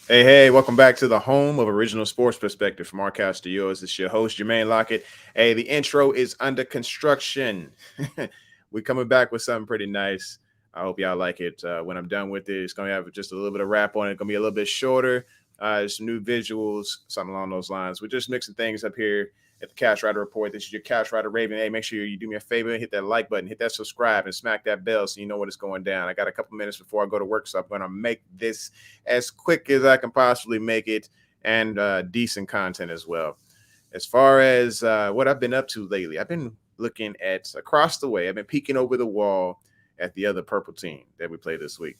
Hey, welcome back to the home of original sports perspective from our Studios. This is your host, Jermaine Lockett. Hey, the intro is under construction. We're coming back with something pretty nice. I hope y'all like it. When I'm done with it, it's going to have just a little bit of rap on it. It's going to be a little bit shorter. Some new visuals, something along those lines. We're just mixing things up here at the Cash Rider Report. This is your Cash Rider Raven. Hey, make sure you do me a favor, hit that like button, hit that subscribe, and smack that bell so you know what is going down. I got a couple minutes before I go to work, so I'm going to make this as quick as I can possibly make it and decent content as well. As far as what I've been up to lately, I've been looking at across the way. I've been peeking over the wall at the other purple team that we played this week.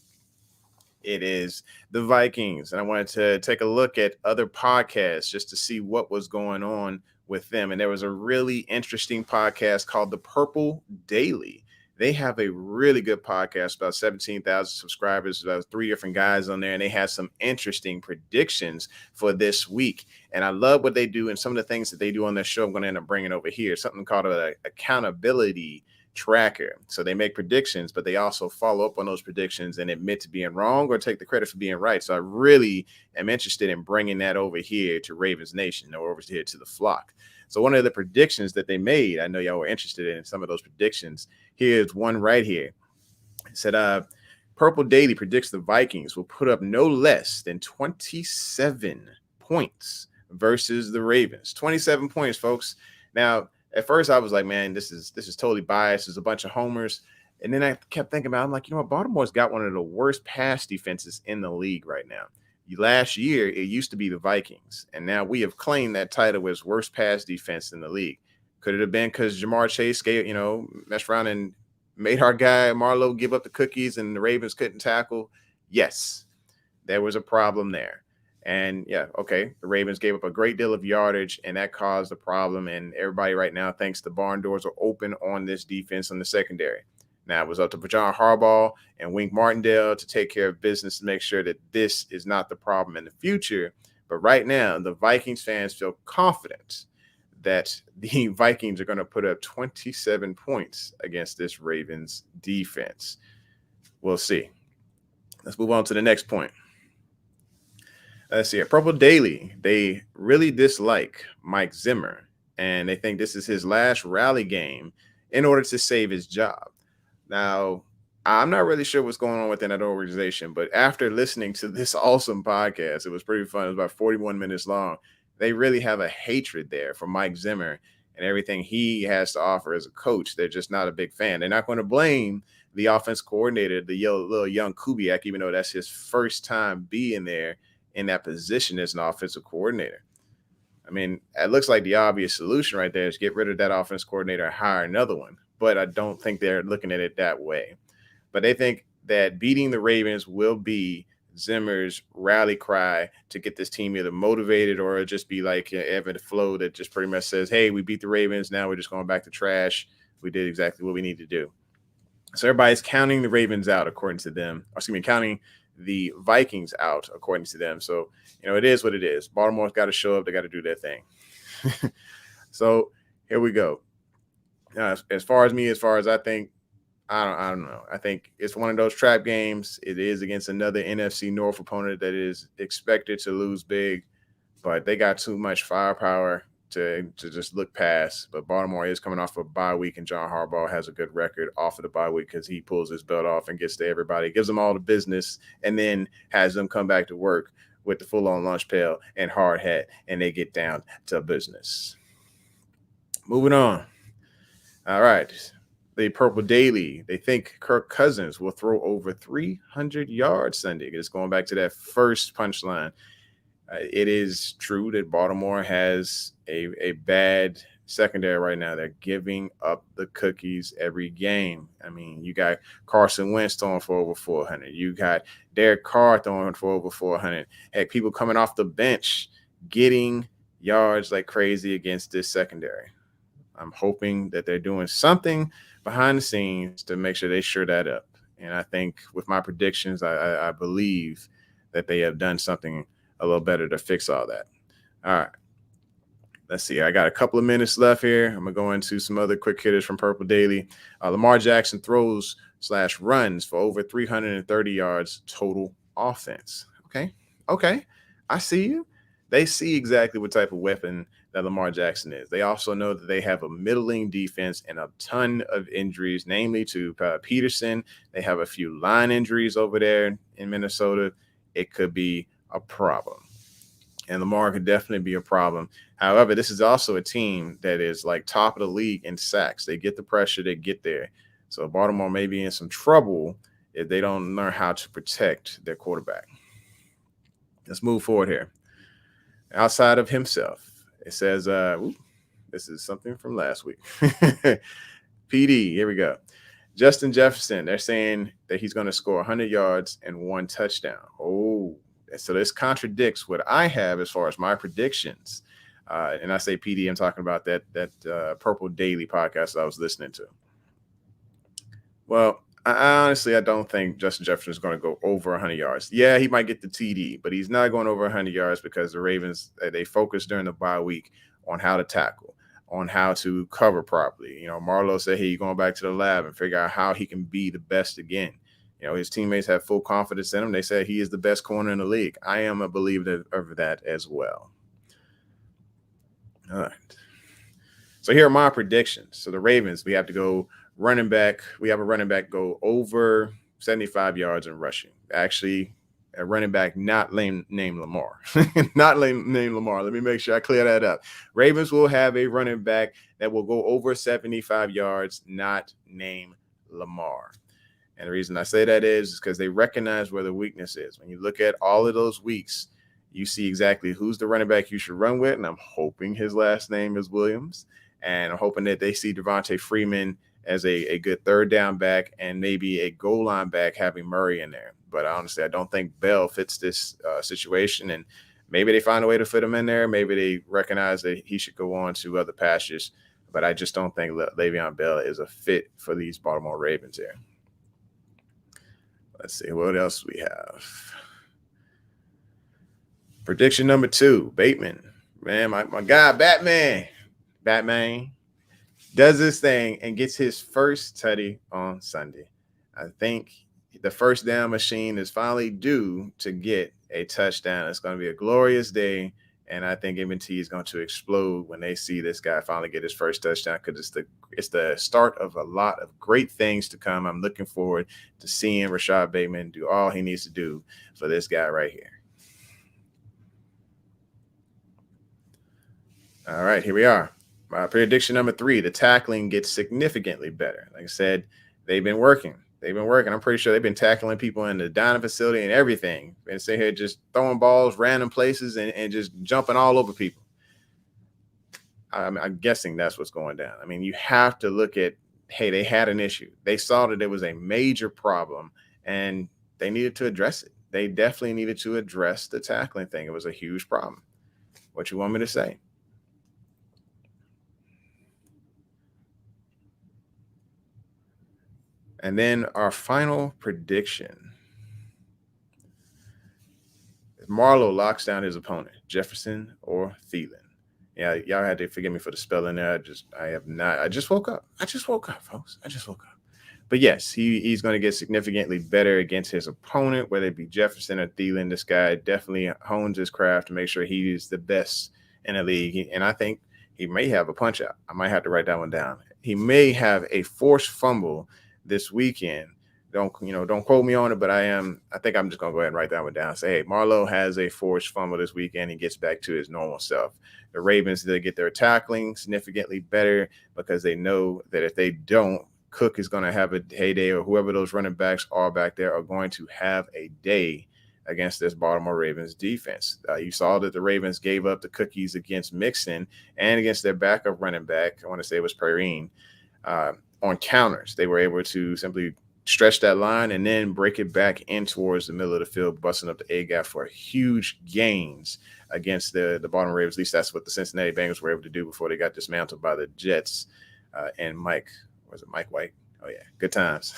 It is the Vikings. And I wanted to take a look at other podcasts just to see what was going on with them. And there was a really interesting podcast called The Purple Daily. They have a really good podcast, about 17,000 subscribers, about 3 different guys on there, and they have some interesting predictions for this week. And I love what they do and some of the things that they do on their show. I'm going to end up bringing over here, something called an accountability tracker. So they make predictions, but they also follow up on those predictions and admit to being wrong or take the credit for being right. So I really am interested in bringing that over here to Ravens Nation or over here to the flock. So one of the predictions that they made, I know y'all were interested in some of those predictions. Here's one right here. It said, Purple Daily predicts the Vikings will put up no less than 27 points versus the Ravens. 27 points, folks. Now, at first I was like, man, this is totally biased. There's a bunch of homers. And then I kept thinking about it. I'm like, you know what? Baltimore's got one of the worst pass defenses in the league right now. Last year, it used to be the Vikings. And now we have claimed that title as worst pass defense in the league. Could it have been because Jamar Chase messed around and made our guy Marlo give up the cookies and the Ravens couldn't tackle? Yes, there was a problem there. And yeah, okay, the Ravens gave up a great deal of yardage, and that caused a problem. And everybody right now thinks the barn doors are open on this defense in the secondary. Now, it was up to John Harbaugh and Wink Martindale to take care of business to make sure that this is not the problem in the future. But right now, the Vikings fans feel confident that the Vikings are going to put up 27 points against this Ravens defense. We'll see. Let's move on to the next point. Let's see. At Purple Daily, they really dislike Mike Zimmer, and they think this is his last rally game in order to save his job. Now, I'm not really sure what's going on within that organization, but after listening to this awesome podcast, it was pretty fun. It was about 41 minutes long. They really have a hatred there for Mike Zimmer and everything he has to offer as a coach. They're just not a big fan. They're not going to blame the offense coordinator, the little young Kubiak, even though that's his first time being there in that position as an offensive coordinator. I mean, it looks like the obvious solution right there is get rid of that offense coordinator and hire another one. But I don't think they're looking at it that way. But they think that beating the Ravens will be Zimmer's rally cry to get this team either motivated or it'll just be like Evan Flo that just pretty much says, hey, we beat the Ravens. Now we're just going back to trash. We did exactly what we need to do. So everybody's counting the Ravens out, according to them. Counting the Vikings out, according to them. So, it is what it is. Baltimore's got to show up. They got to do their thing. So here we go. As far as I think, I don't know. I think it's one of those trap games. It is against another NFC North opponent that is expected to lose big, but they got too much firepower to just look past. But Baltimore is coming off a bye week, and John Harbaugh has a good record off of the bye week because he pulls his belt off and gets to everybody, gives them all the business, and then has them come back to work with the full-on lunch pail and hard hat, and they get down to business. Moving on. All right. The Purple Daily, they think Kirk Cousins will throw over 300 yards Sunday. Just going back to that first punchline. It is true that Baltimore has a bad secondary right now. They're giving up the cookies every game. I mean, you got Carson Wentz throwing for over 400. You got Derek Carr throwing for over 400. Heck, people coming off the bench getting yards like crazy against this secondary. I'm hoping that they're doing something behind the scenes to make sure they sure that up. And I think with my predictions, I believe that they have done something a little better to fix all that. All right. Let's see. I got a couple of minutes left here. I'm going to go into some other quick hitters from Purple Daily. Lamar Jackson throws/runs for over 330 yards total offense. Okay. Okay, I see you. They see exactly what type of weapon that Lamar Jackson is. They also know that they have a middling defense and a ton of injuries, namely to Peterson. They have a few line injuries over there in Minnesota. It could be a problem. And Lamar could definitely be a problem. However, this is also a team that is like top of the league in sacks. They get the pressure, they get there. So Baltimore may be in some trouble if they don't learn how to protect their quarterback. Let's move forward here. Outside of himself, it says, this is something from last week. PD, here we go. Justin Jefferson, they're saying that he's going to score 100 yards and 1 touchdown. Oh, so this contradicts what I have as far as my predictions. And I say PD, I'm talking about that Purple Daily podcast I was listening to. Well, I don't think Justin Jefferson is going to go over 100 yards. Yeah, he might get the TD, but he's not going over 100 yards because the Ravens, they focused during the bye week on how to tackle, on how to cover properly. You know, Marlo said, hey, going back to the lab and figure out how he can be the best again. You know, his teammates have full confidence in him. They said he is the best corner in the league. I am a believer of that as well. All right. So here are my predictions. So the Ravens, we have to go running back. We have a running back go over 75 yards in rushing. Actually, a running back not named Lamar. Not named Lamar. Let me make sure I clear that up. Ravens will have a running back that will go over 75 yards, not named Lamar. And the reason I say that is because they recognize where the weakness is. When you look at all of those weeks, you see exactly who's the running back you should run with. And I'm hoping his last name is Williams. And I'm hoping that they see Devontae Freeman as a good third down back and maybe a goal line back having Murray in there. But honestly, I don't think Bell fits this situation. And maybe they find a way to fit him in there. Maybe they recognize that he should go on to other pastures. But I just don't think Le'Veon Bell is a fit for these Baltimore Ravens here. Let's see, what else we have? Prediction number 2, Bateman. Man, my guy, Batman does this thing and gets his first tutty on Sunday. I think the first down machine is finally due to get a touchdown. It's going to be a glorious day, and I think M&T is going to explode when they see this guy finally get his first touchdown because it's the start of a lot of great things to come. I'm looking forward to seeing Rashad Bateman do all he needs to do for this guy right here. All right, here we are. Prediction number 3, the tackling gets significantly better. Like I said, they've been working. I'm pretty sure they've been tackling people in the dining facility and everything. And sitting here just throwing balls random places and just jumping all over people. I'm guessing that's what's going down. I mean, you have to look at, hey, they had an issue. They saw that it was a major problem and they needed to address it. They definitely needed to address the tackling thing. It was a huge problem. What you want me to say? And then our final prediction. If Marlo locks down his opponent, Jefferson or Thielen. Yeah, y'all had to forgive me for the spelling there. I just woke up, folks. I just woke up. But yes, he's going to get significantly better against his opponent, whether it be Jefferson or Thielen. This guy definitely hones his craft to make sure he is the best in the league. And I think he may have a punch out. I might have to write that one down. He may have a forced fumble this weekend. Don't quote me on it, but I think I'm just gonna go ahead and write that one down. Say, hey, Marlo has a forced fumble this weekend. He gets back to his normal self. The Ravens, they get their tackling significantly better because they know that if they don't, Cook is going to have a heyday, or whoever those running backs are back there are going to have a day against this Baltimore Ravens defense. You saw that the Ravens gave up the cookies against Mixon and against their backup running back. I want to say it was Perrine. On counters, they were able to simply stretch that line and then break it back in towards the middle of the field, busting up the A gap for huge gains against the Baltimore Ravens. At least that's what the Cincinnati Bengals were able to do before they got dismantled by the Jets. And Mike White? Oh, yeah, good times.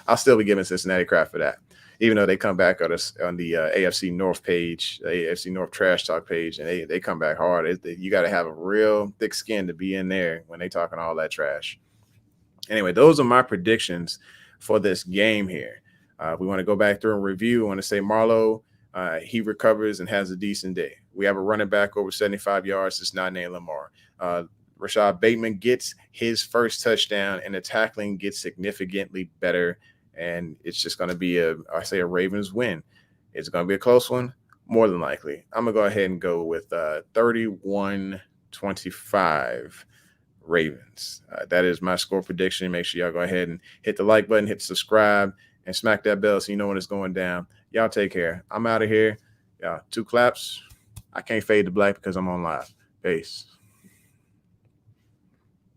I'll still be giving Cincinnati crap for that, even though they come back on the AFC North page, the AFC North Trash Talk page, and they come back hard. You got to have a real thick skin to be in there when they talking all that trash. Anyway, those are my predictions for this game here. We want to go back through and review. I want to say, Marlo, he recovers and has a decent day. We have a running back over 75 yards. It's not named Lamar. Rashad Bateman gets his first touchdown, and the tackling gets significantly better. And it's just going to be a Ravens win. It's going to be a close one, more than likely. I'm going to go ahead and go with 31-25 Ravens. That is my score prediction. Make sure y'all go ahead and hit the like button, hit subscribe, and smack that bell so you know when it's going down. Y'all take care. I'm out of here. 2 claps. I can't fade to black because I'm on live. Peace.